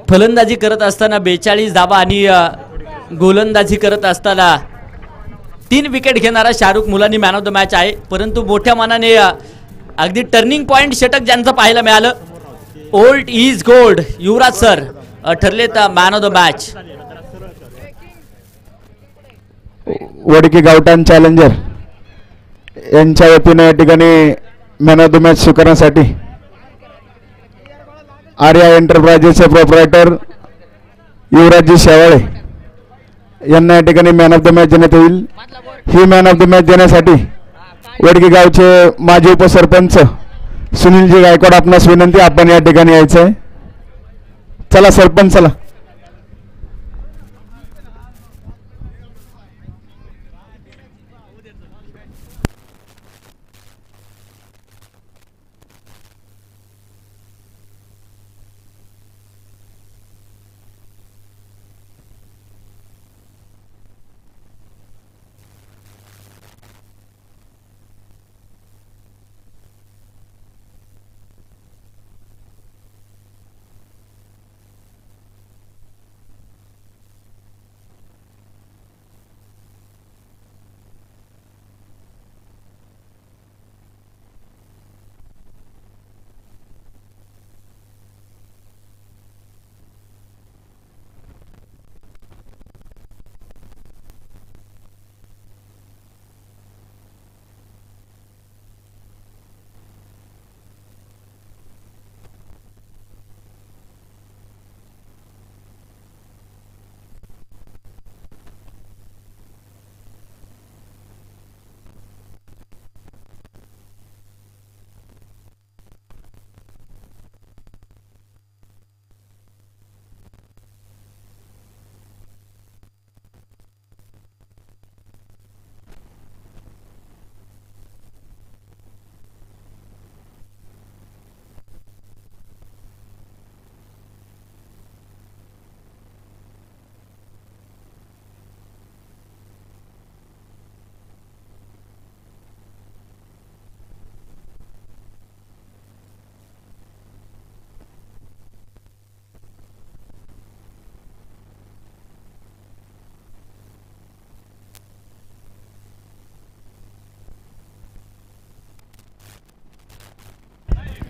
फलंदाजी करत असताना 42 धावा आणि गोलंदाजी करत असताना 3 विकेट घेणारा शाहरुख मुलानी मॅन ऑफ द मॅच आहे. परंतु मोठ्या मानाने अगदी टर्निंग पॉइंट षटक ज्यांचं पाहायला मिळालं, old is gold Yuvraj sir ठरलेत man of the match. Wadki Gaothan challenger यांच्या वतीने या ठिकाणी मॅन ऑफ द मॅच स्वीकारण्यासाठी आर्या एंटरप्राइजेसचे प्रोप्रायटर युवराजजी शेवाळे यांना या ठिकाणी मॅन ऑफ द मॅच देण्यात येईल. He man of the match देण्यासाठी वडकी गावचे माजी उपसरपंच सुनीलजी गायकवाड आपणास विनंती, आपण या ठिकाणी यायचं आहे. चला सरपंच चला.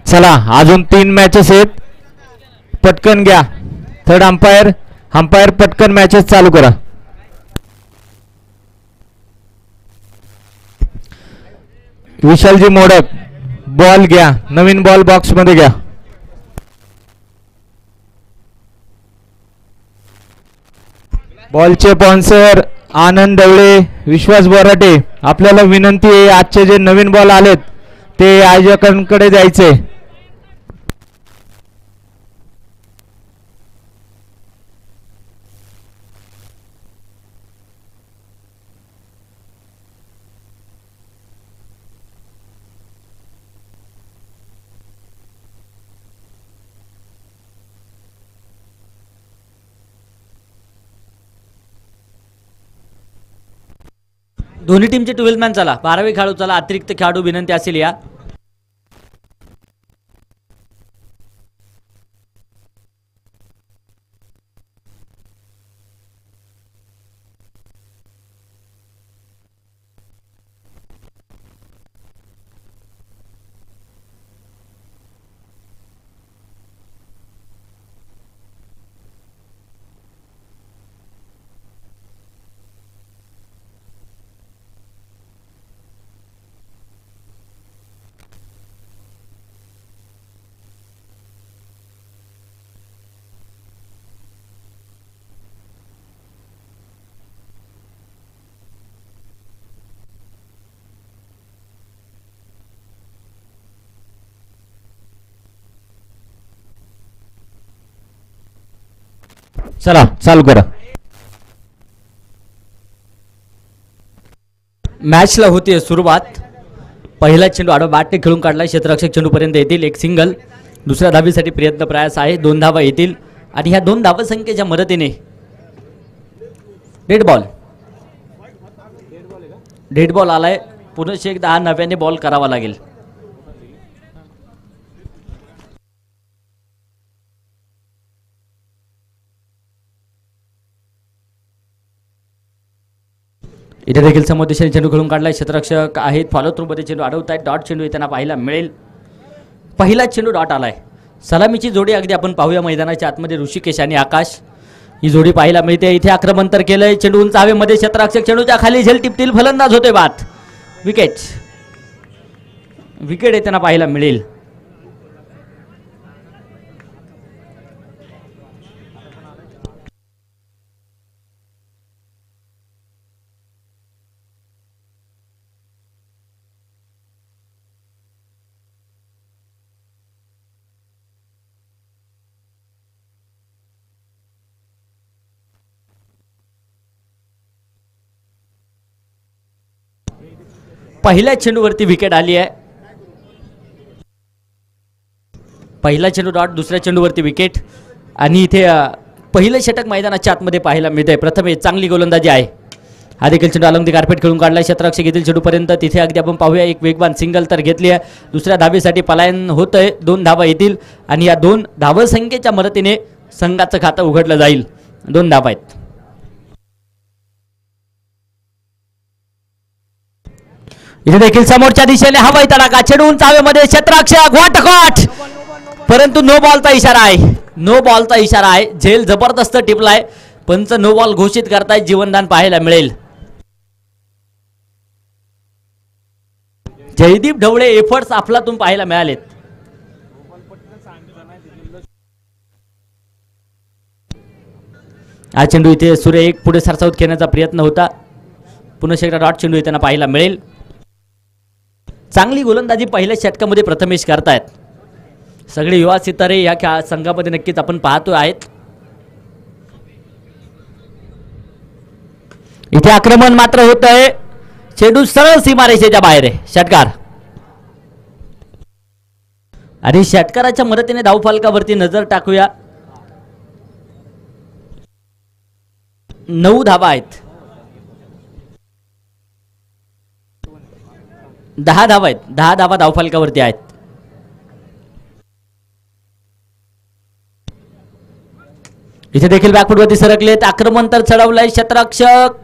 चला अजून 3 मॅचेस आहेत, पटकन घ्या. थर्ड अंपायर पटकन मॅचेस चालू करा. विशालजी मोडक बॉल घ्या, नवीन बॉल बॉक्स मध्ये घ्या. बॉलचे स्पॉन्सर आनंद दवळे, विश्वास बोराटे. आपल्याला विनंती आहे, आजचे जे नवीन बॉल आलेत ते आयोजकांकडे द्यायचे. दोन्ही टीमचे 12 मॅन चला, 12वे खेळाडू चला, अतिरिक्त खेळाडू विनंती असेल या. चला चालू करा. मॅचला होती सुरुवात. पहिला चेंडू आडवा बॅटने खेळून काढला, क्षेत्ररक्षक चेंडूपर्यंत येतील. एक सिंगल, दुसऱ्या धावीसाठी प्रयत्न प्रयास आहे. 2 धावा येतील आणि ह्या 2 धावसंख्येच्या मदतीने डेड बॉल आलाय. पुन्हा एकदा हा नव्याने बॉल करावा लागेल. इथे देखील समोर दिशेने चेंडू खेळून काढलाय. क्षेत्ररक्षक आहेत फॉलो थ्रू मध्ये चेंडू अडवत आहेत. डॉट चेंडू त्यांना पाहायला मिळेल. पहिला चेंडू डॉट आलाय. सलामीची जोडी अगदी आपण पाहूया मैदानाच्या आतमध्ये ऋषिकेश आणि आकाश ही जोडी पाहायला मिळते. इथे आक्रमण तर केलंय. चेंडू उंच हवेमध्ये क्षेत्ररक्षक चेंडूच्या खाली झेल टिपतील. फलंदाज होते बाद. विकेट विकेट त्यांना पाहायला मिळेल. पहिल्या चेंडूवरती विकेट आली आहे. पहिला चेंडू डॉट, दुसऱ्या चेंडूवरती विकेट आणि इथे पहिलं षटक मैदानाच्या आतमध्ये पाहायला मिळतंय. प्रथमे चांगली गोलंदाजी आहे. हा देखील चेंडू अलंग कार्पेट खेळून काढलाय. क्षेत्ररक्षक घेतील चेंडूपर्यंत. तिथे अगदी आपण पाहूया एक वेगवान सिंगल तर घेतली आहे. दुसऱ्या धाबेसाठी पलायन होतंय. 2 धावा येतील आणि या 2 धावसंख्येच्या मदतीने संघाचं खातं उघडलं जाईल. 2 धावा आहेत. इथे देखील समोरच्या दिशेने हवाई तडाखा. चेंडू उंच हवेमध्ये. क्षेत्ररक्षक वाटकोट परंतु नो बॉलचा इशारा आहे. नो बॉलचा इशारा आहे. झेल जबरदस्त टिपलाय. पंच नो बॉल घोषित करतायत. जीवनदान पाहायला मिळेल. जयदीप ढवळे एफर्ट्स अफलातून पाहायला मिळालेत. हा चेंडू इथे सूर्य एक पुढे सरसावत खेळण्याचा प्रयत्न होता. पुन्हा एकदा डॉट चेंडू त्यांना पाहायला मिळेल. चांगली गोलंदाजी पहिल्या षटकामध्ये प्रथमेश करतायत. सगळे युवा सितारे या संघामध्ये नक्कीच आपण पाहतो आहेत. इथे आक्रमण मात्र होत आहे. चेंडू सरळ सीमारेषेच्या बाहेर आहे. षटकार आणि षटकाराच्या मदतीने धावफलकावरती नजर टाकूया. 9 धावा आहेत. 10 धावा आहेत. 10 धावा धावफलकावरती आहेत. इथे देखील बॅकफुटवरती सरकलेत. आक्रमण तर चढवलंय. क्षेत्ररक्षक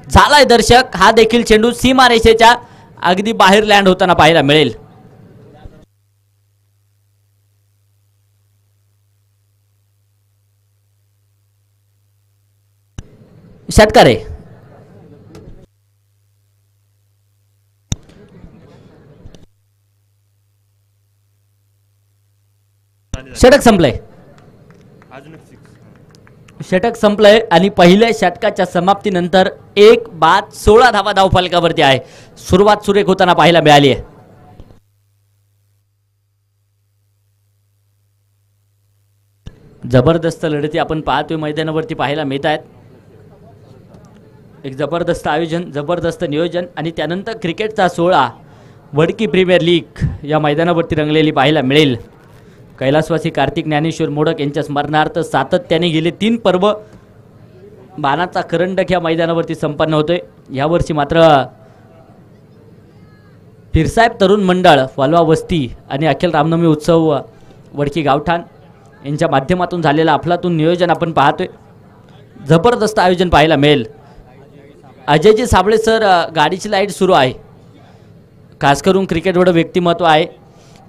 झालाय दर्शक. हा देखील चेंडू सीमारेषेच्या अगदी बाहेर लँड होताना पाहायला मिळेल. षटकार आहे. षटक संपलंय. षटक संपलंय आणि पहिल्या षटकाच्या समाप्तीनंतर 1 बाद 16 धावा धावफलकावरती आहे. सुरुवात सुरेख होताना पाहायला मिळाली आहे. जबरदस्त लढती आपण पाहतोय मैदानावरती पाहायला मिळत आहेत. एक जबरदस्त आयोजन, जबरदस्त नियोजन आणि त्यानंतर क्रिकेटचा सोहळा वडकी प्रीमियर लीग या मैदानावरती रंगलेली पाहायला मिळेल. कैलासवासी कार्तिक ज्ञानेश्वर मोडक यांच्या स्मरणार्थ सातत्याने गेले 3 पर्व बाणाचा करंडक या मैदानावरती संपन्न होतोय. यावर्षी मात्र फिरसाहेब तरुण मंडळ, वालवा वस्ती आणि अखिल रामनवमी उत्सव वडकी गावठाण यांच्या माध्यमातून झालेलं अफलातून नियोजन आपण पाहतोय. जबरदस्त आयोजन पाहायला मिळेल. अजयजी साबळे सर, गाडीची लाईट सुरू आहे. खास करून क्रिकेटवर व्यक्तिमत्व आहे.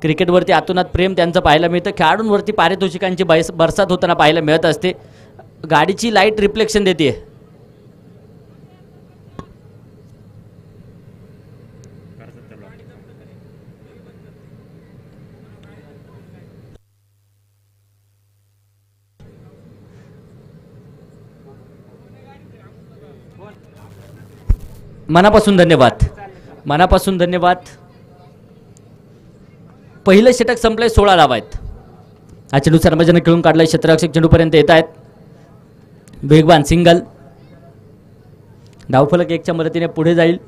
क्रिकेटवरती आतोनात प्रेम त्यांचं पाहायला मिळतं. खेळाडूंवरती पारितोषिकांची बरसात होताना पाहायला मिळत असते. गाडीची लाईट रिफ्लेक्शन देते. मनापासून धन्यवाद. मनापासून धन्यवाद. पहिलं षटक संपलंय. 16 धावा आहेत. हा चेंडू सर्वजण खेळून काढलाय. क्षेत्ररक्षक चेंडूपर्यंत येत आहेत. वेगवान सिंगल. धावफलक 1च्या मदतीने पुढे जाईल.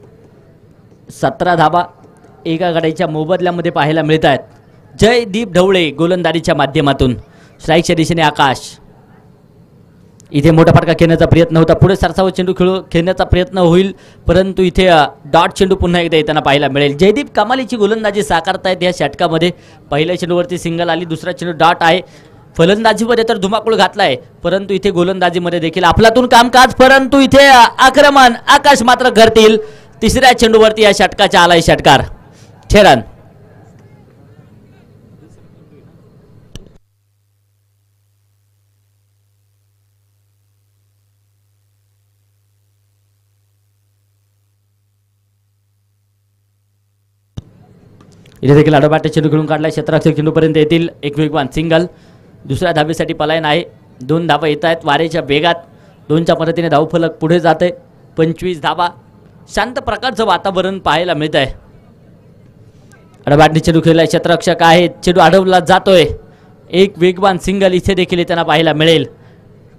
17 धावा एका गाडीच्या मोबदल्यामध्ये पाहायला मिळत आहेत. जयदीप ढवळे गोलंदाजीच्या माध्यमातून. स्ट्राईकच्या दिशेने आकाश. इथे मोठा फटका खेळण्याचा प्रयत्न होता. पुढे सरसावत चेंडू खेळण्याचा प्रयत्न होईल परंतु इथे डॉट चेंडू पुन्हा एकदा येताना पाहायला मिळेल. जयदीप कमालीची गोलंदाजी साकारतायत या षटकामध्ये. पहिल्या चेंडूवरती सिंगल आली. दुसरा चेंडू डॉट आहे. फलंदाजीमध्ये तर धुमाकूळ घातलाय, परंतु इथे गोलंदाजीमध्ये देखील आपलातून कामकाज, परंतु इथे आक्रमण आकाश मात्र करतील. तिसऱ्या चेंडूवरती या षटकाचा आलाय षटकार. 6 रन. इथे देखील आडोबाटे चेंडू खेळून काढलाय, क्षेत्ररक्षक चेंडूपर्यंत येतील. एक वेगवान सिंगल. दुसऱ्या धाबेसाठी पलायन आहे. 2 धाबा येत आहेत वारेच्या वेगात. 2च्या मदतीने धावफलक पुढे जाते. 25 धाबा. शांत प्रकारचं वातावरण पाहायला मिळत आहे. आडोबाटे चेंडू खेळलाय, क्षेत्ररक्षक आहे, चेंडू अडवला जातोय. एक वेगवान सिंगल इथे देखील त्यांना पाहायला मिळेल.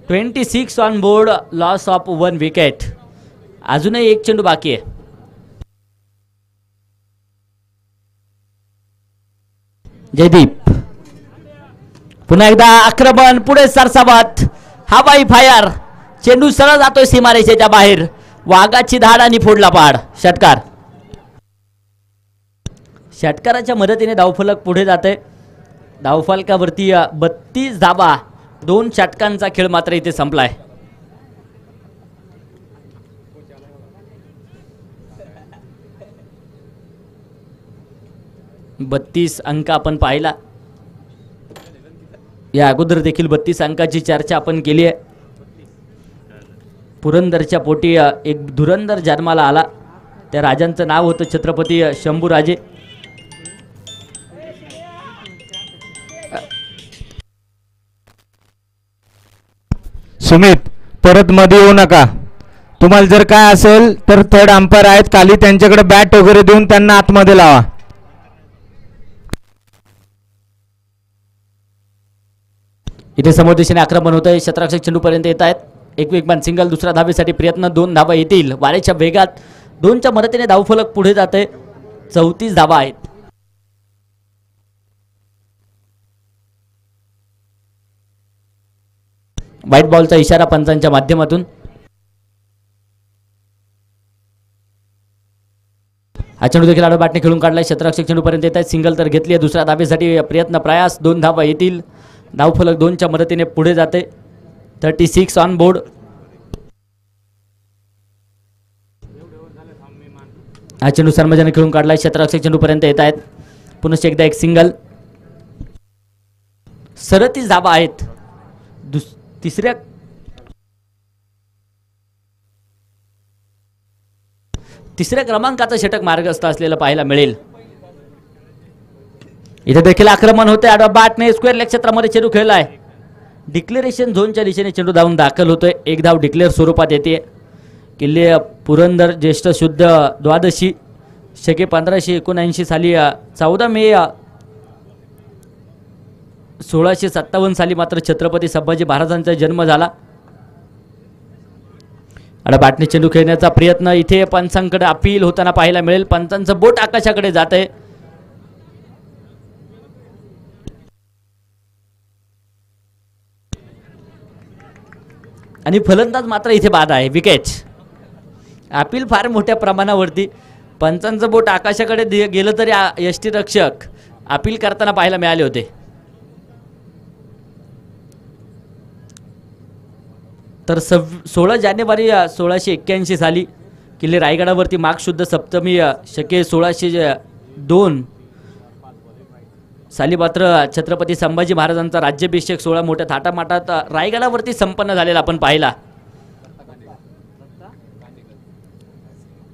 26 on board, loss of 1 wicket. अजूनही एक चेंडू बाकी आहे. जयदीप पुन्हा एकदा आक्रमण, पुढे सरसावत, हवाई फायर, चेंडू सरळ जातोय सीमारेषेच्या बाहेर. वाघाची धाड आणि फोडला पाड. षटकार. षटकाराच्या मदतीने धावफलक पुढे जाते. धावफलकावरती 32 धाबा. 2 षटकांचा खेळ मात्र इथे संपलाय. बत्तीस अंक आपण पाहिला. या अगोदर देखील 32 अंकाची चर्चा आपण केली आहे. पुरंदरच्या पोटी एक धुरंदर जन्माला आला. त्या राजांचं नाव होतं छत्रपती शंभूराजे. सुमित, परत मध्ये येऊ नका. तुम्हाला जर काय असेल तर थर्ड अंपायर आहेत खाली, त्यांच्याकडे बॅट वगैरे देऊन त्यांना आतमध्ये लावा. इथे समोर दिशेने आक्रमण होत आहे. क्षेत्ररक्षक चेंडूपर्यंत येत आहेत. एक वेगवान सिंगल. दुसऱ्या धाबेसाठी प्रयत्न. 2 धाबा येतील वारेच्या वेगात. 2च्या मदतीने धावफलक पुढे जाते. 34 धाबा आहेत. व्हाईट बॉलचा इशारा पंचांच्या माध्यमातून. हा चेंडू देखील आडोबाटने खेळून काढलाय. क्षेत्ररक्षक चेंडूपर्यंत येत आहेत. सिंगल तर घेतली आहे. दुसऱ्या धाबेसाठी प्रयत्न प्रयास. 2 धाबा येतील. धावफलक 2च्या मदतीने पुढे जाते. 36 ऑन बोर्ड. हा चेंडू सर्वजण खेळून काढलाय. क्षेत्ररक्षक चेंडूपर्यंत येत आहेत. पुन्हा एकदा एक सिंगल. 37 धाबा आहेत. तिसऱ्या क्रमांकाचा षटक मार्गस्थ असलेलं पाहायला मिळेल. इथे देखील आक्रमण होते. आडवा बॅटने स्क्वेअर लेग क्षेत्रामध्ये चेंडू खेळलाय. डिक्लेरेशन झोनच्या दिशेने चेंडू धावून दाखल होतोय. एक धाव डिक्लेअर स्वरूपात येते. किल्ले पुरंदर ज्येष्ठ शुद्ध द्वादशी शके 1579 साली 14 मे 1657 साली मात्र छत्रपती संभाजी महाराजांचा जन्म झाला. आणि बॅटने चेंडू खेळण्याचा प्रयत्न. इथे पंचांकडे अपील होताना पाहायला मिळेल. पंचांचं बोट आकाशाकडे जात आहे. आणि फलंदाज मात्र इथे बाद आहे. विकेट. अपील फार मोठ्या प्रमाणावरती. पंचांचं बोट आकाशाकडे गेलं तरी यष्टीरक्षक अपील करताना पाहायला मिळाले होते. तर 16 जानेवारी 1681 साली किल्ले रायगडावरती माघ शुद्ध सप्तमी शके 1602 साली मात्र छत्रपती संभाजी महाराजांचा राज्याभिषेक सोहळा मोठ्या थाटामाटात रायगडावरती संपन्न झालेला आपण पाहिला.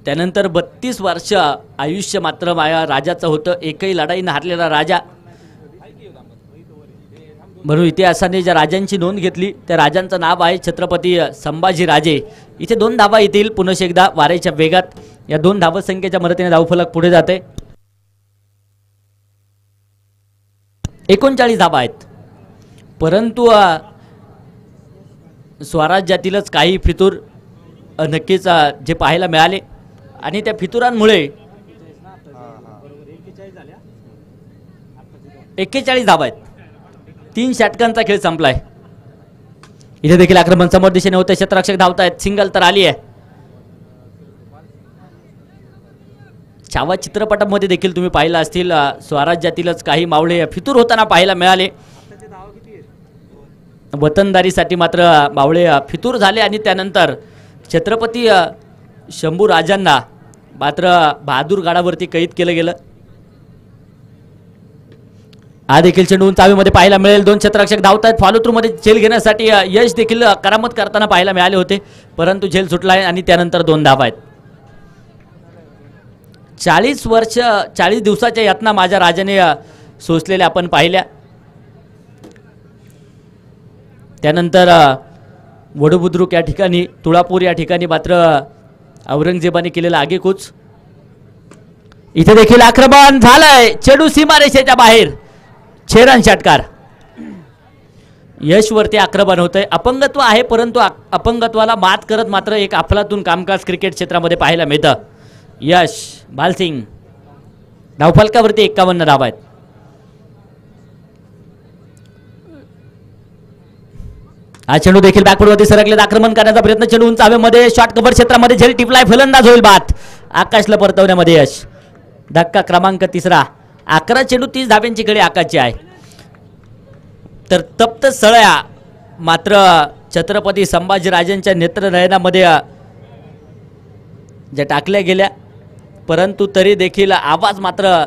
त्यानंतर 32 वर्ष आयुष्य मात्र माया राजाचं होतं. एकही लढाई न हारलेला राजा. म्हणून इतिहासाने ज्या राजांची नोंद घेतली त्या राजांचं नाव आहे छत्रपती संभाजी राजे. इथे 2 धाबा येतील. पुन्हा एकदा वारेच्या वेगात या 2 धावसंख्येच्या मदतीने धावफलक पुढे जाते. 39 धाबा आहेत. परंतु स्वराज्यातीलच काही फितूर नक्कीच जे पाहायला मिळाले आणि त्या फितुरांमुळे 41 धाबा आहेत. 3 षटकांचा खेळ संपलाय. इथे देखील आक्रमण समोर दिशेने होते. क्षेत्ररक्षक धावतायत. सिंगल तर आली आहे. छावा चित्रपटामध्ये देखील तुम्ही पाहिलं असतील स्वराज्यातीलच काही मावळे फितूर होताना पाहायला मिळाले. वतनदारीसाठी मात्र बावळे फितूर झाले आणि त्यानंतर छत्रपती शंभू राजांना मात्र बहादूर गडावरती कैद केलं गेलं. हा देखील चेंडू चावीमध्ये पाहायला मिळेल. दोन क्षेत्ररक्षक धावत आहेत. फॉलो थ्रू मध्ये झेल घेण्यासाठी यश देखील करामत करताना पाहायला मिळाले होते, परंतु झेल सुटला आहे आणि त्यानंतर 2 धावा आहेत. 40 दिवसाच्या यातना माझ्या राजाने सोसलेल्या आपण पाहिल्या. त्यानंतर वडुबुद्रुक या ठिकाणी, तुळापूर या ठिकाणी मात्र औरंगजेबाने केलेला आगेकूच. इथे देखील आक्रमण झालंय. चेंडू सीमारेषेच्या बाहेर. छेडन षटकार. यशवरती आक्रमण होतंय. अपंगत्व आहे, परंतु अपंगत्वाला मात करत मात्र एक अफलातून कामकाज क्रिकेट क्षेत्रामध्ये पाहायला मिळतं. यश भालसिंग धावफलकावरती 51 धावा आहेत. हा चेंडू देखील बॅकवर्डवरती सरकले. आक्रमण करण्याचा प्रयत्न. चेंडू उंच हवेमध्ये शॉर्ट कव्हर क्षेत्रामध्ये झेल टिपलाय. फलंदाज होईल बाद. आकाशला परतवण्यामध्ये यश. धक्का क्रमांक 3. 11 चेंडू 30 धाब्यांची कडे आकाशची आहे. तर तप्त सळ्या मात्र छत्रपती संभाजीराजांच्या नेत्रनयनामध्ये ज्या टाकल्या गेल्या, परंतु तरी देखील आवाज मात्र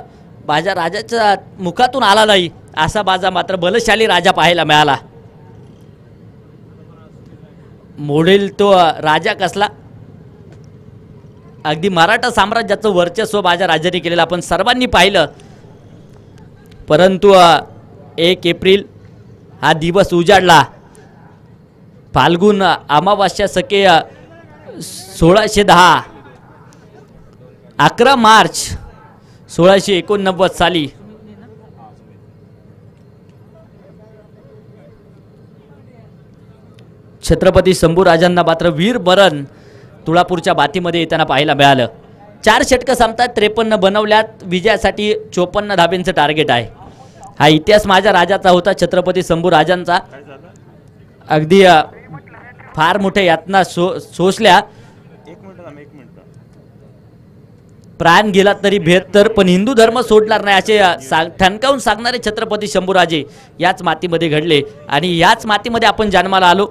बाजा राजाच्या मुखातून आला नाही. असा बाजा मात्र बलशाली राजा पाहायला मिळाला. मोडेल तो राजा कसला. अगदी मराठा साम्राज्याचं वर्चस्व बाजा राजाने केलेलं आपण सर्वांनी पाहिलं. परंतु 1 एप्रिल हा दिवस उजाडला. फाल्गुन अमावास्या सके 1610. 11 मार्च 1689 साली छत्रपती शंभू राजांना मात्र वीर मरण तुळापूरच्या बातीमध्ये येताना पाहायला मिळालं. 4 षटकं संपतात. 53 बनवल्यात. विजयासाठी 54 धाब्यांचं टार्गेट आहे. हा इतिहास माझ्या राजाचा होता, छत्रपती शंभू राजांचा. अगदी फार मोठ्या यातना सोसल्या. प्राण गेला तरी भेद पण हिंदू धर्म सोडणार नाही असे ठणकावून सांगणारे छत्रपती शंभूराजे याच मातीमध्ये घडले आणि याच मातीमध्ये आपण जन्माला आलो.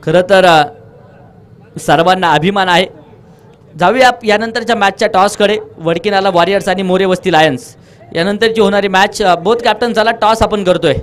खरं तर सर्वांना अभिमान आहे. जाऊया यानंतरच्या मॅचच्या टॉसकडे. वडकीनाला वॉरियर्स आणि मोरे वस्ती लायन्स यानंतरची होणारी मॅच. बोथ कॅप्टन झाला. टॉस आपण करतोय.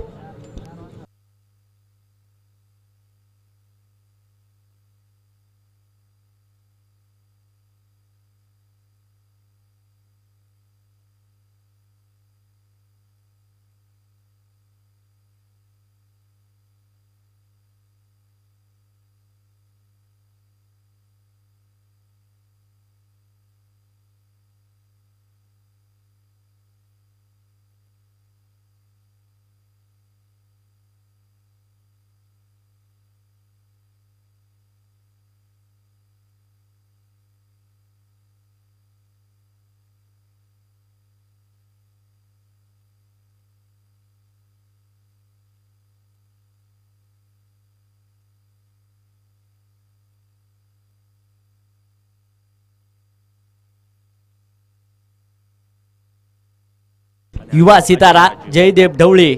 युवा सितारा जयदेव ढवळे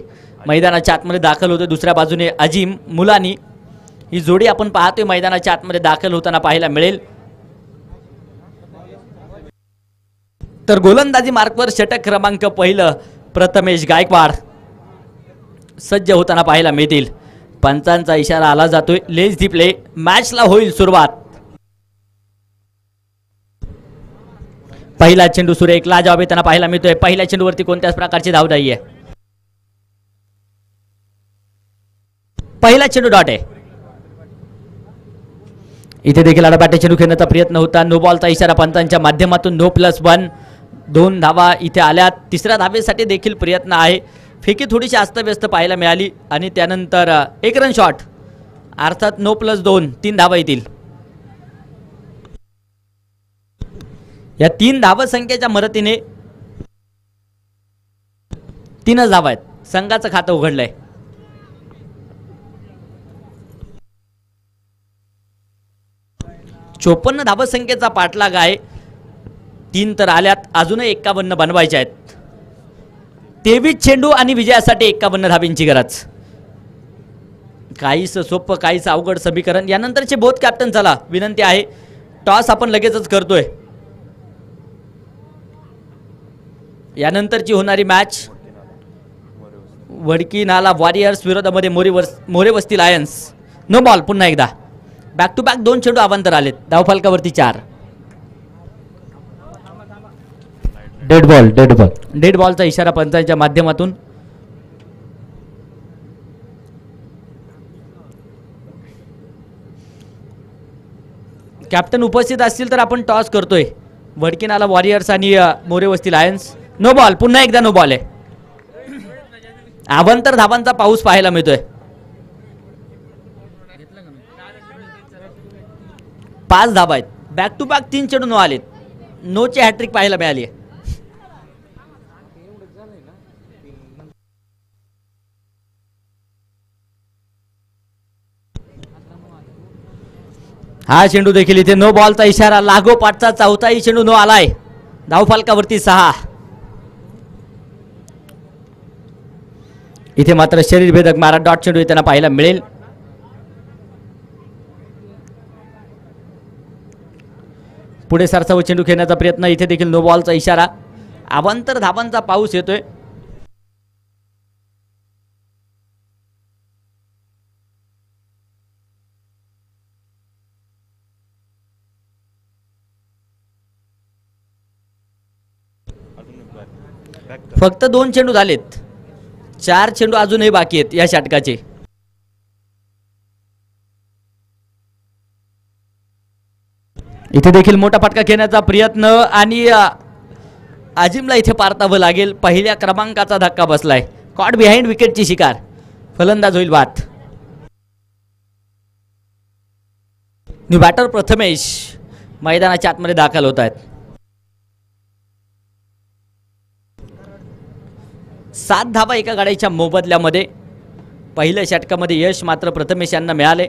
मैदानाच्या आतमध्ये दाखल होते. दुसऱ्या बाजूने अजिम मुलानी ही जोडी आपण पाहतोय मैदानाच्या आतमध्ये दाखल होताना पाहायला मिळेल. तर गोलंदाजी मार्कवर षटक क्रमांक 1 प्रथमेश गायकवाड सज्ज होताना पाहायला मिळतील. पंचांचा इशारा आला जातोय. Let's the play. मॅचला होईल सुरुवात. पहिला चेंडू सुरेख लाजवाब येताना पाहायला मिळतोय. पहिल्या चेंडूवरती कोणत्याच प्रकारची धाव नाहीये. पहिला चेंडू डॉट आहे. इथे देखील आडाबाटे चेंडू खेळण्याचा प्रयत्न होता. नो बॉलचा इशारा पंतांच्या माध्यमातून. नो +1. 2 धावा इथे आल्या. तिसऱ्या धावेसाठी देखील प्रयत्न आहे. फेकी थोडीशी अस्तव्यस्त पाहायला मिळाली आणि त्यानंतर 1 रन शॉट अर्थात नो +2. 3 धावा येतील. या 3 धावसंख्येच्या मदतीने 3च धावा आहेत. संघाचं खातं उघडलंय. चोपन्न धावसंख्येचा पाठलाग आहे. 3 तर आल्यात. अजूनही 51 बनवायच्या आहेत. 23 चेंडू आणि विजयासाठी 51 धाब्यांची गरज. काहीच सोपं काहीच अवघड समीकरण. यानंतरचे बोथ कॅप्टन चला विनंती आहे, टॉस आपण लगेचच करतोय. यानंतरची होणारी मॅच वडकी नाला वॉरियर्स विरोधामध्ये मोरे वस्ती लायन्स. No ball. पुन्हा एकदा बॅक टू बॅक 2 चेंडू अवांतर आलेत. धावफलकावरती 4. Dead ball. डेड बॉलचा इशारा पंचांच्या माध्यमातून. कॅप्टन उपस्थित असतील तर आपण टॉस करतोय. वडकी नाला वॉरियर्स आणि मोरे वस्ती लायन्स. No ball. पुन्हा एकदा नो बॉल आहे. अवांतर धाबांचा पाऊस पाहायला मिळतोय. 5 धाबा आहेत. बॅक टू बॅक 3 चेंडू नो आलेत. नोची हॅट्रिक पाहायला मिळाली आहे. हा चेंडू देखील इथे नो बॉलचा इशारा. लागोपाठचा 4थाही चेंडू नो आलाय. धावफलकावरती 6. इथे मात्र शरीरभेदक मारा डॉट चेंडू त्यांना पाहायला मिळेल. पुढे सरसाव चेंडू खेळण्याचा प्रयत्न. इथे देखील नो बॉलचा इशारा. अवांतर धाबांचा पाऊस येतोय. फक्त 2 चेंडू झालेत. 4 चेंडू अजूनही बाकी आहेत या षटकाचे. इथे देखील मोठा फटका खेळण्याचा प्रयत्न आणि आजिमला इथे पारतावं लागेल. पहिल्या क्रमांकाचा धक्का बसलाय. कॉट बिहाइंड विकेटची शिकार. फलंदाज होईल बाद. न्यू बॅटर प्रथमेश मैदानाच्या आतमध्ये दाखल होत आहेत. 7 धाबा एका गाड्याच्या मोबदल्यामध्ये. पहिल्या षटकामध्ये यश मात्र प्रथमेश यांना मिळाले.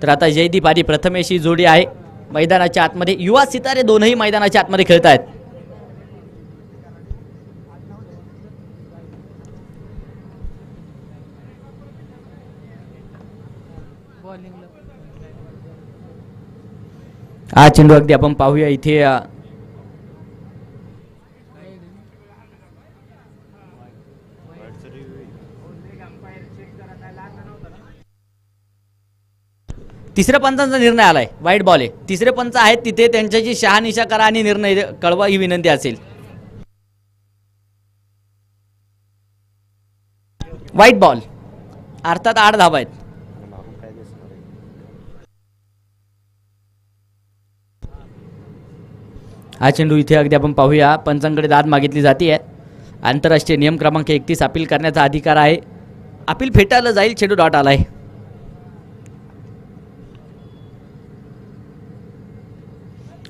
तर आता जयदीप आणि प्रथमेश ही जोडी आहे मैदानाच्या आतमध्ये. युवा सितारे दोनही मैदानाच्या आतमध्ये खेळत आहेत. हा चेंडू अगदी आपण पाहूया इथे. तिसऱ्या पंचांचा निर्णय आलाय. वाईट बॉल आहे. तिसरे पंच आहेत तिथे त्यांच्याशी शहानिशा करा आणि निर्णय कळवा ही विनंती असेल. वाईट बॉल. अर्थात 8 धाबा आहेत. हा चेंडू इथे अगदी आपण पाहूया. पंचांकडे दाद मागितली जाते. आंतरराष्ट्रीय नियम क्रमांक 31 अपील करण्याचा अधिकार आहे. अपील फेटाळलं जाईल. चेंडू डॉट आलाय.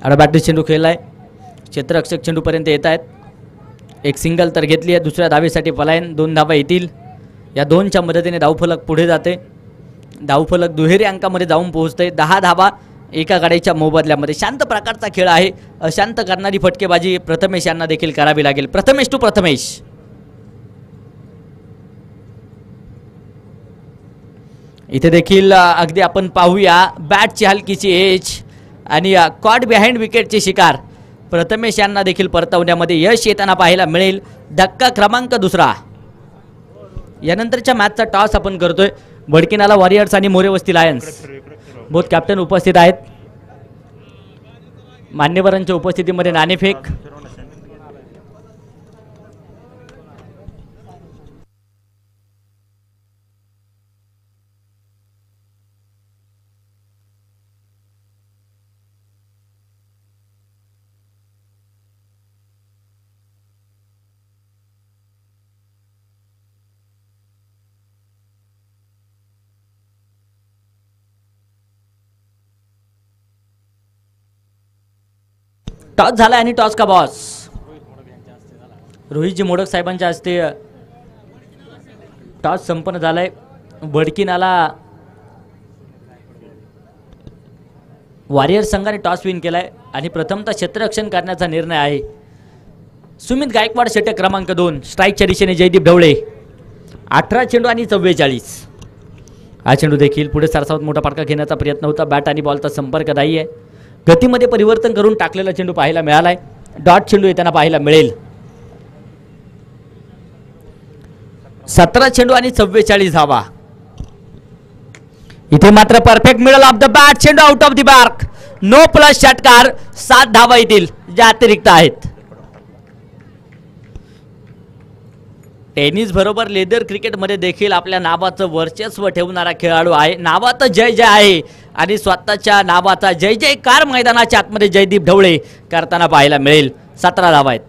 आडबाटी चेंडू खेळलाय. क्षेत्ररक्षक चेंडूपर्यंत येत आहेत. एक सिंगल तर घेतली आहे. दुसऱ्या धावेसाठी पलायन. 2 धावा येतील. या 2च्या मदतीने धावफलक पुढे जाते. धावफलक दुहेरी अंकामध्ये जाऊन पोहोचते. 10 धावा एका गाड्याच्या मोबदल्यामध्ये. शांत प्रकारचा खेळ आहे. अशांत करणारी फटकेबाजी प्रथमेश यांना देखील करावी लागेल. प्रथमेश टू प्रथमेश. इथे देखील अगदी आपण पाहूया बॅटची हलकीची एज आणि कॉट बिहाइंड विकेटची शिकार. प्रथमेश यांना देखील परतवण्यामध्ये यश येताना पाहायला मिळेल. धक्का क्रमांक 2. यानंतरच्या मॅचचा टॉस आपण करतोय. वडकी नाला वॉरियर्स आणि मोरे वस्ती लायन्स. बोथ कॅप्टन उपस्थित आहेत. मान्यवरांच्या उपस्थितीमध्ये नाणेफेक. टॉस झाला आणि टॉस का बॉस रोहितजी मोडक साहेबांच्या हस्ते टॉस संपन्न झालाय. वडकी नाला वॉरियर्स संघाने टॉस विन केलाय आणि प्रथमतः क्षेत्ररक्षण करण्याचा निर्णय आहे. सुमित गायकवाड षटक क्रमांक 2. स्ट्राईकच्या दिशेने जयदीप ढवळे. 18 चेंडू आणि 44. हा चेंडू देखील पुढे सरसावत मोठा फटका घेण्याचा प्रयत्न होता. बॅट आणि बॉलचा संपर्क नाही आहे. गतीमध्ये परिवर्तन करून टाकलेला चेंडू पाहायला मिळालाय. डॉट चेंडू येताना पाहायला मिळेल. 17 चेंडू आणि 44 धावा. इथे मात्र perfect middle of the bat. चेंडू out of the mark. No plus षटकार. 7 धावा येतील ज्या अतिरिक्त आहेत. टेनिस बरोबर लेदर क्रिकेटमध्ये देखील आपल्या नावाचं वर्चस्व ठेवणारा खेळाडू आहे. नावाचं जय जय आहे आणि स्वतःच्या नावाचा जय जयकार मैदानाच्या आतमध्ये जयदीप ढवळे करताना पाहायला मिळेल. 17 धावा आहेत.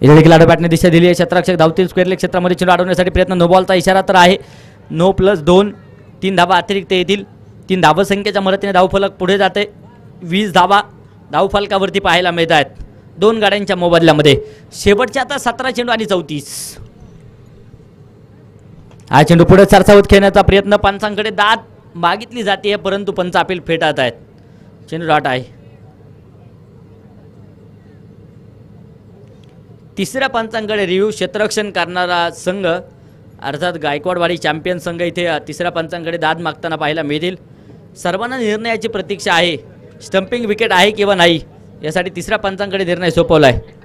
इथे देखील आडव्या बॅटने दिशा दिली आहे. क्षेत्ररक्षक धावतील. स्क्वेअर लेग क्षेत्रामध्ये चेंडू अडवण्यासाठी प्रयत्न. नो बॉलचा इशारा तर आहे. No plus 2. 3 धावा अतिरिक्त येतील. 3 धावसंख्येच्या मदतीने धावफलक पुढे जाते. 20 धावा धावफलकावरती पाहायला मिळत आहेत 2 गाड्यांच्या मोबदल्यामध्ये. शेवटचे आता 17 चेंडू आणि 34. हा चेंडू पुढे सरसावत खेळण्याचा प्रयत्न. पंचांकडे दाद मागितली जाते परंतु पंच अपील फेटाळत आहेत. चेंडू डॉट आहे. तिसऱ्या पंचांकडे रिव्ह्यू. क्षेत्ररक्षण करणारा संघ अर्थात गायकवाडवाडी चॅम्पियन संघ इथे तिसऱ्या पंचांकडे दाद मागताना पाहायला मिळतील. सर्वांना निर्णयाची प्रतीक्षा आहे. स्टंपिंग विकेट आहे किंवा नाही यासाठी तिसऱ्या पंचांकडे निर्णय सोपवला आहे.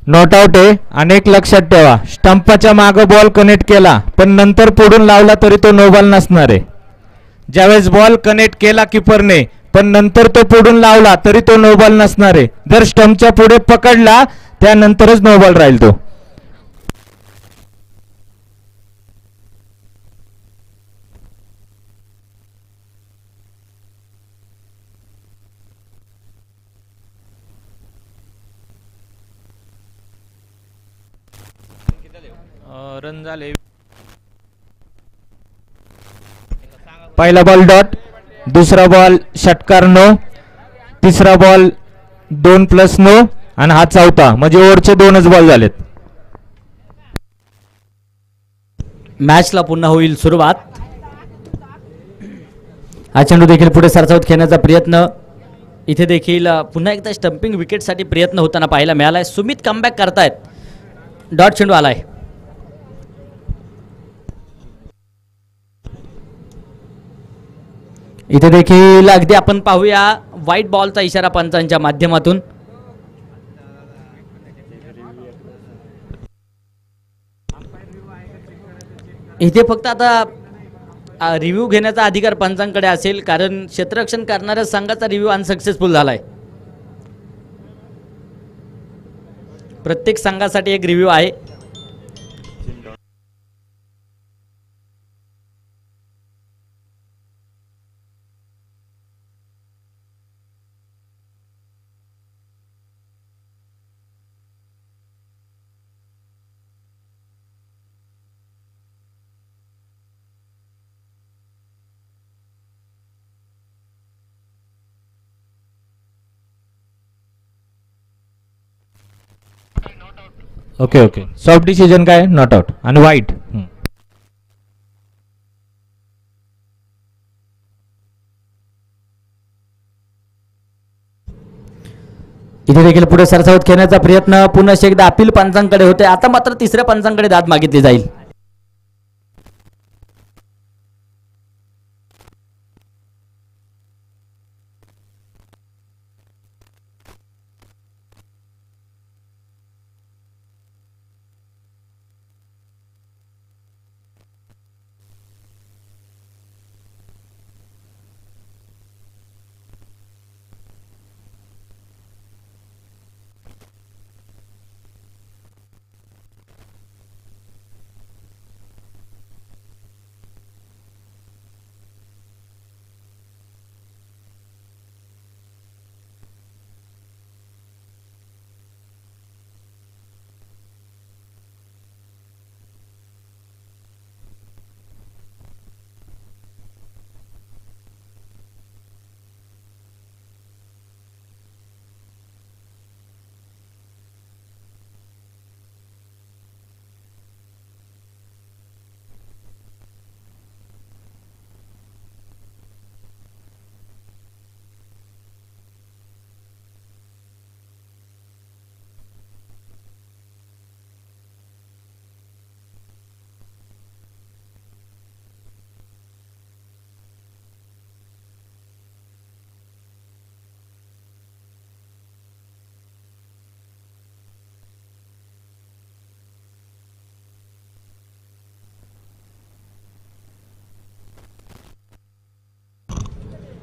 नॉट आउट आहे. अनेक लक्षात ठेवा. स्टंपाच्या मागे बॉल कनेक्ट केला पण नंतर पुढून लावला तरी तो नो बॉल नसणार आहे. ज्यावेळेस बॉल कनेक्ट केला किपरने पण नंतर तो पुढून लावला तरी तो नो बॉल नसणार आहे. जर स्टंपच्या पुढे पकडला त्यानंतरच नो बॉल राहील तो. रन झाले. पहिला बॉल डॉट. दुसरा बॉल षटकार नो. तिसरा बॉल 2+ नो आणि हा चौथा म्हणजे ओव्हरचे 2च बॉल झालेत. मॅचला पुन्हा होईल सुरुवात. हा चेंडू देखील पुढे सरसावत खेळण्याचा प्रयत्न. इथे देखील पुन्हा एकदा स्टंपिंग विकेटसाठी प्रयत्न होताना पाहायला मिळालाय. सुमित कमबॅक करतायत. डॉट चेंडू आलाय. इथे देखील अगदी आपण पाहूया व्हाईट बॉलचा इशारा पंचांच्या माध्यमातून. इथे फक्त आता रिव्ह्यू घेण्याचा अधिकार पंचांकडे असेल, कारण क्षेत्ररक्षण करणाऱ्या संघाचा रिव्ह्यू अनसक्सेसफुल झालाय. प्रत्येक संघासाठी एक रिव्ह्यू आहे. Okay okay. सॉफ्ट डिसिजन काय? नॉट आउट आणि वाईट. इथे देखील पुढे सरसावत खेळण्याचा प्रयत्न. पुन्हा एकदा अपील पंचांकडे होते. आता मात्र तिसऱ्या पंचांकडे दाद मागितली जाईल.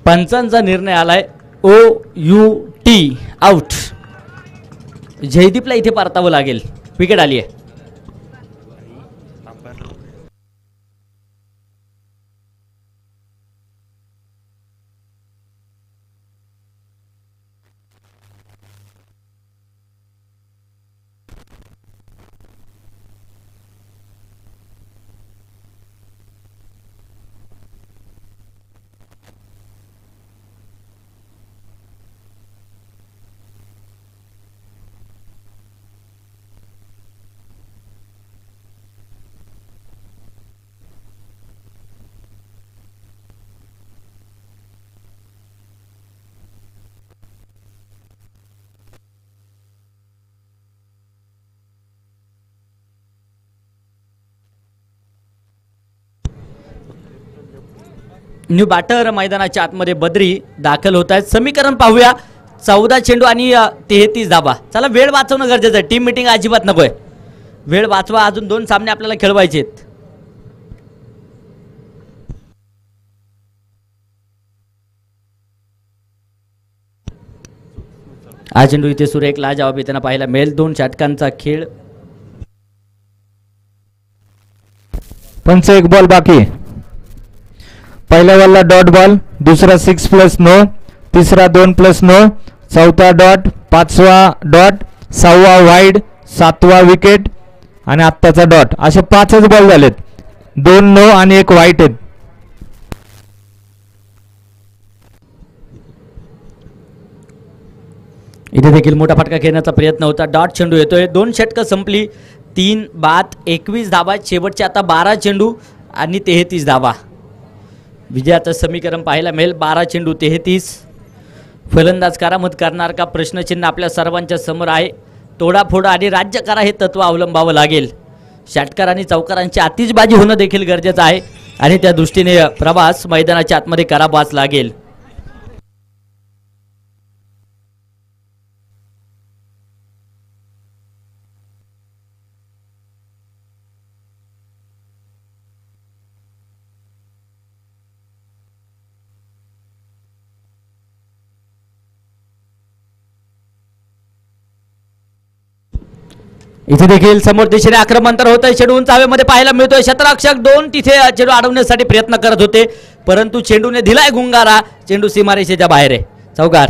पंचांचा निर्णय आलाय OUT आउट. जयदीपला इथे परतावं लागेल. विकेट आली आहे. न्यू बॅटर मैदानाच्या आतमध्ये बद्री दाखल होत आहेत. समीकरण पाहूया. 14 चेंडू आणि 33 धाबा. चला वेळ वाचवणं गरजेचं आहे. टीम मिटिंग अजिबात नकोय. वेळ वाचवा. अजून 2 सामने आपल्याला खेळवायचे आहेत. हा चेंडू इथे सुरेख लाजवाब येताना पाहायला मिळेल. 2 षटकांचा खेळ. पंच एक बॉल बाकी. पहिल्या बॉलला डॉट बॉल, दुसरा 6+9, तिसरा 2+9, चौथा डॉट, 5वा डॉट, 6वा वाईड, 7वा विकेट आणि आत्ताचा डॉट. असे 5च बॉल झालेत. 2 नो आणि 1 वाईट आहेत. इथे देखील मोठा फटका खेळण्याचा प्रयत्न होता. डॉट चेंडू येतोय. 2 षटकं संपली. 3 बाद 21 धाबा, शेवटचे आता 12 चेंडू आणि 33 धाबा. विजयाचं समीकरण पाहायला मिळेल 12 चेंडू 33. फलंदाज करामत करणार का प्रश्नचिन्ह आपल्या सर्वांच्या समोर आहे. तोडाफोडा आणि राज्य करा हे तत्व अवलंबावं लागेल. षटकार आणि चौकारांची आतिषबाजी होणं देखील गरजेचं आहे आणि त्या दृष्टीने प्रवास मैदानाच्या आतमध्ये करावाच लागेल. इथे देखील समोर दिशेने आक्रमण होत आहे. चेंडू उंच हवेमध्ये पाहायला मिळतोय. क्षेत्ररक्षक 2 तिथे चेंडू अडवण्यासाठी प्रयत्न करत होते, परंतु चेंडूने दिलाय गुंगारा. चेंडू सीमारेषेच्या बाहेर आहे. चौकार.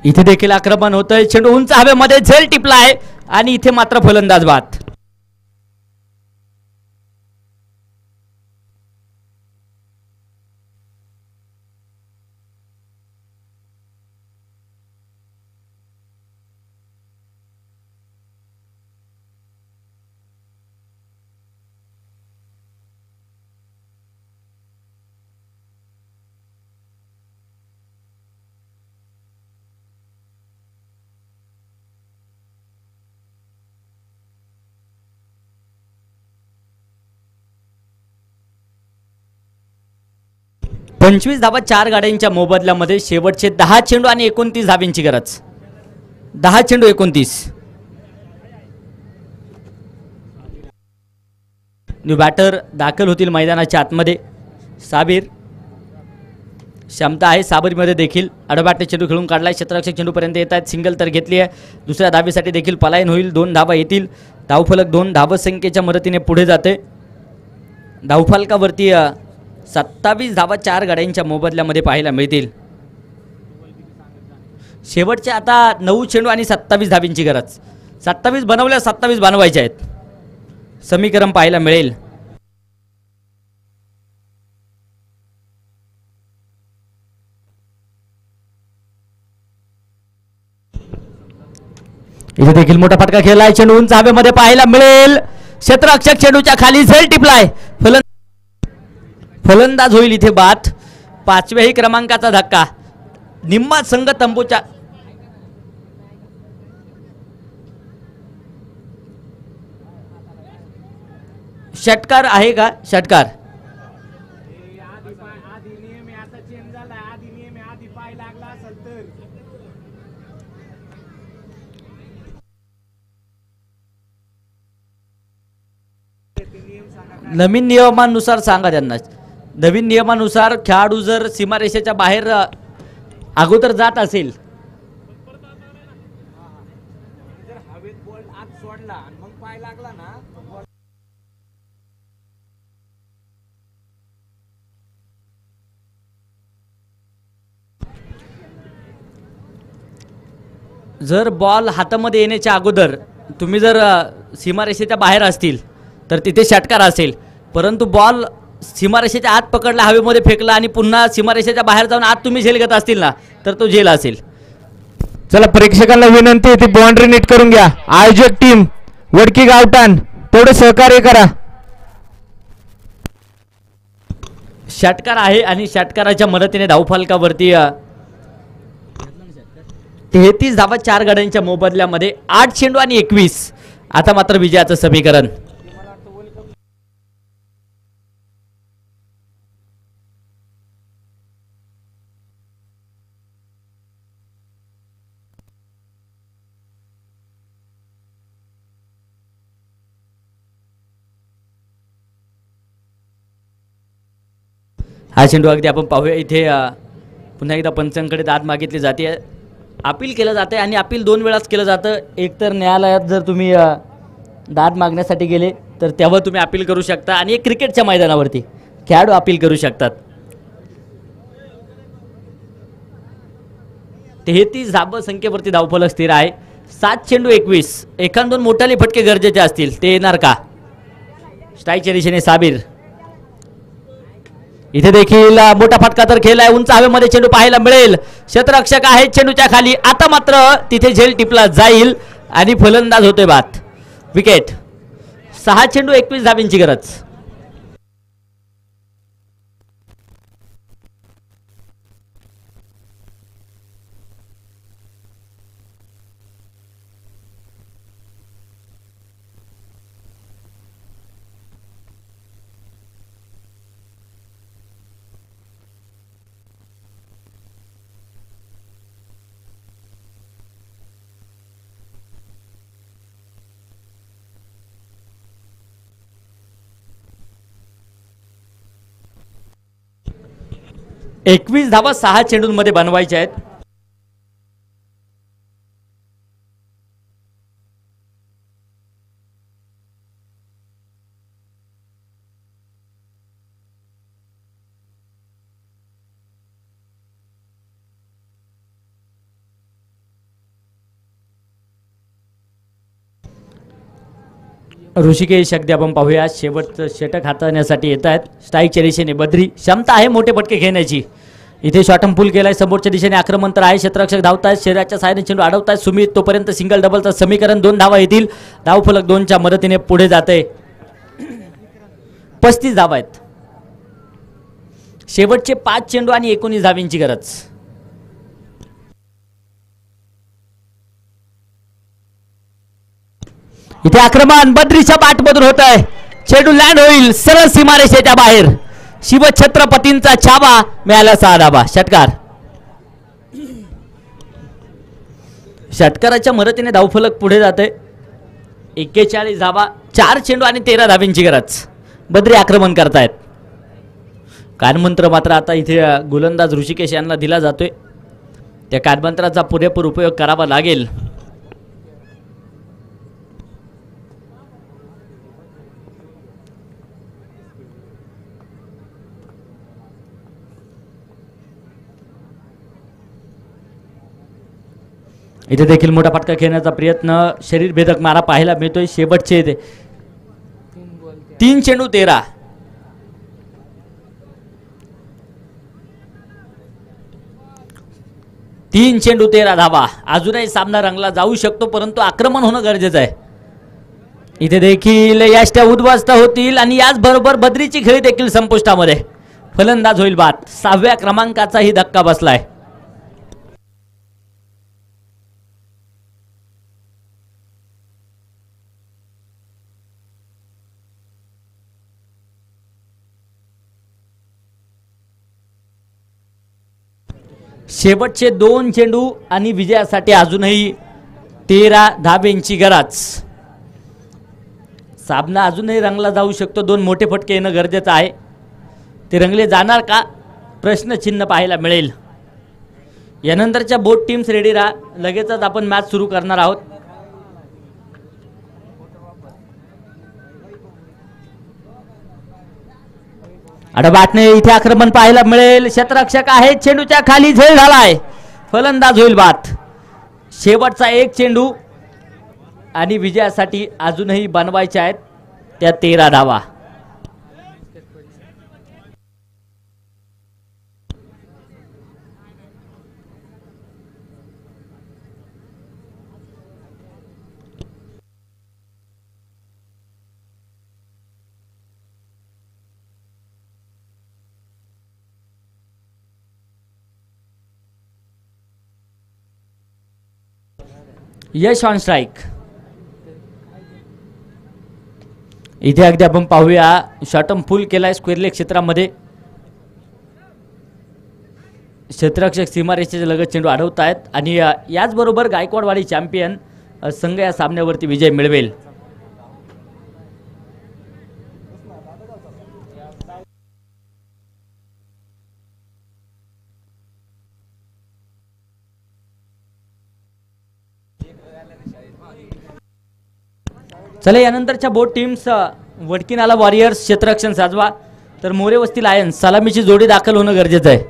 इथे देखील आक्रमण होतंय. चेंडू उंच हवेमध्ये झेल टिपलाय आणि इथे मात्र फलंदाज बाद. पंचवीस धावा 4 गाड्यांच्या मोबदल्यामध्ये. शेवटचे 10 चेंडू आणि 29 धाब्यांची गरज. 10 चेंडू 29. न्यू बॅटर दाखल होतील मैदानाच्या आतमध्ये. साबिर क्षमता आहे साबरीमध्ये देखील. अडबाटे चेंडू खेळून काढलाय. क्षेत्ररक्षक चेंडूपर्यंत येत आहेत. सिंगल तर घेतली आहे. दुसऱ्या धाबेसाठी देखील पलायन होईल. 2 धाबा येतील. धावफलक 2 धावसंख्येच्या मदतीने पुढे जाते. धावफलकावरती 27 धावा 4 गाड्यांच्या मोबदल्यामध्ये पाहायला मिळतील. शेवटचे आता 9 चेंडू आणि 27 धाबींची गरज. 27 बनवल्या, 27 बनवायच्या आहेत. समीकरण पाहायला मिळेल. इथे देखील मोठा फटका खेळलाय. चेंडू उंच हवेमध्ये पाहायला मिळेल. क्षेत्ररक्षक चेंडूच्या खाली झेल टिपलाय. फलंदाज होईल इथे बाद. 5व्याही क्रमांकाचा धक्का. निम्मा संघ तंबूच्या षटकार आहे का? षटकार. नवीन नियमानुसार सांगा त्यांना. नवीन नियमानुसार खेळाडू जर सीमारेषेच्या बाहेर अगोदर जात असेल जर बॉल हातामध्ये येण्याच्या अगोदर तुम्ही जर सीमारेषेच्या बाहेर असतील तर तिथे षटकार असेल. परंतु बॉल सीमारेषेच्या आत पकडला, हवेमध्ये फेकला आणि पुन्हा सीमारेषेच्या बाहेर जाऊन आत तुम्ही झेल घेत असतील ना तर तो झेल असेल. चला प्रेक्षकांना विनंती आहे ती बाउंड्री नीट करून घ्या. आयोजक टीम वडकी गावठाण तेवढे सहकार्य करा. षटकार आहे आणि षटकाराच्या मदतीने धावफलकावरती 33 धावा 4 गाड्यांच्या मोबदल्यामध्ये. 8 चेंडू आणि 21. आता मात्र विजयाचं समीकरण. हा चेंडू अगदी आपण पाहूया. इथे पुन्हा एकदा पंचांकडे दाद मागितली जाते. अपील केलं जाते आणि अपील 2 वेळाच केलं जातं. एक तर न्यायालयात जर तुम्ही दाद मागण्यासाठी गेले तर तेव्हा तुम्ही अपील करू शकता आणि एक क्रिकेटच्या मैदानावरती खेळाडू अपील करू शकतात. 33 धाबा संख्येवरती धावफलक स्थिर आहे. 7 चेंडू 21. एखाद दोन मोठाले फटके गरजेचे असतील, ते येणार का? स्ट्राईकच्या दिशेने साबिर. इथे देखील मोठा फटका तर खेळलाय. उंच हवेमध्ये चेंडू पाहायला मिळेल. क्षेत्ररक्षक आहे चेंडूच्या खाली. आता मात्र तिथे झेल टिपला जाईल आणि फलंदाज होते बाद. विकेट. 6 चेंडू 21 धाब्यांची गरज. एकवीस धावा 6 चेंडूंमध्ये बनवायच्या आहेत. ऋषिकेश अगदी आपण पाहूया शेवटचं षटक हाताळण्यासाठी येत आहेत. स्ट्राईकच्या दिशेने बद्री. क्षमता आहे मोठे फटके घेण्याची. इथे शॉर्टम पूल केलाय. समोरच्या दिशेने आक्रमण तर आहे. क्षेत्ररक्षक धावतायत. शरीराच्या साहाय्याने चेंडू अडवतायत सुमित. तोपर्यंत सिंगल डबलचं समीकरण. 2 धावा येतील. धावफलक 2च्या मदतीने पुढे जाते. 35 धावा आहेत. शेवटचे 5 चेंडू आणि 19 धाव्यांची गरज. इथे आक्रमण बद्रीच्या बाटमधून होत आहे. चेंडू लँड होईल सरळ सीमारेषेच्या बाहेर. शिवछत्रपतींचा छावा मिळाला. 6 धावा. षटकार. षटकाराच्या मदतीने धावफलक पुढे जाते. 41 धावा. 4 चेंडू आणि 13 धाव्यांची गरज. बद्री आक्रमण करतायत. कानमंत्र मात्र आता इथे गोलंदाज ऋषिकेश यांना दिला जातोय. त्या कानमंत्राचा पुरेपूर उपयोग करावा लागेल. इथे देखील मोठा फटका खेळण्याचा प्रयत्न. शरीर भेदक मारा पाहायला मिळतोय. शेवटचे 3 चेंडू 13. तीन चेंडू 13 धावा. अजूनही सामना रंगला जाऊ शकतो, परंतु आक्रमण होणं गरजेचं आहे. इथे देखील यष्ट्या उद्ध्वस्त होतील आणि याचबरोबर बद्रीची खेळी देखील संपुष्टामध्ये. फलंदाज होईल बाद. 6व्या क्रमांकाचाही धक्का बसलाय. शेवटचे 2 चेंडू आणि विजयासाठी अजूनही 13 धाब्यांची गरज. सामना अजूनही रंगला जाऊ शकतो. 2 मोठे फटके येणं गरजेचं आहे. ते रंगले जाणार का? प्रश्नचिन्ह पाहायला मिळेल. यानंतरच्या बोथ टीम्स रेडी राहा. लगेचच आपण मॅच सुरू करणार आहोत. अडबाटने इथे आक्रमण पाहायला मिळेल. क्षेत्ररक्षक आहे. चेंडूच्या खाली झेल झालाय. फलंदाज होईल बाद. शेवटचा 1 चेंडू आणि विजयासाठी अजूनही बनवायच्या आहेत त्या 13 धावा. यश ऑन स्ट्राईक. इथे अगदी आपण पाहूया शॉटम फुल केलाय स्क्वेअर लेग क्षेत्रामध्ये. क्षेत्ररक्षक सीमारेषेच्या लगत चेंडू अडवत आहेत आणि याचबरोबर गायकवाडवाडी चॅम्पियन संघ या सामन्यावरती विजय मिळवेल. चला यानंतरच्या बोथ टीम्स वडकीनाला वॉरियर्स क्षेत्ररक्षण साजवा तर मोरे वस्ती लायन्स सलामीची जोडी दाखल होणं गरजेचं आहे.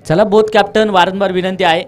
चला बोथ कॅप्टन वारंवार विनंती आहे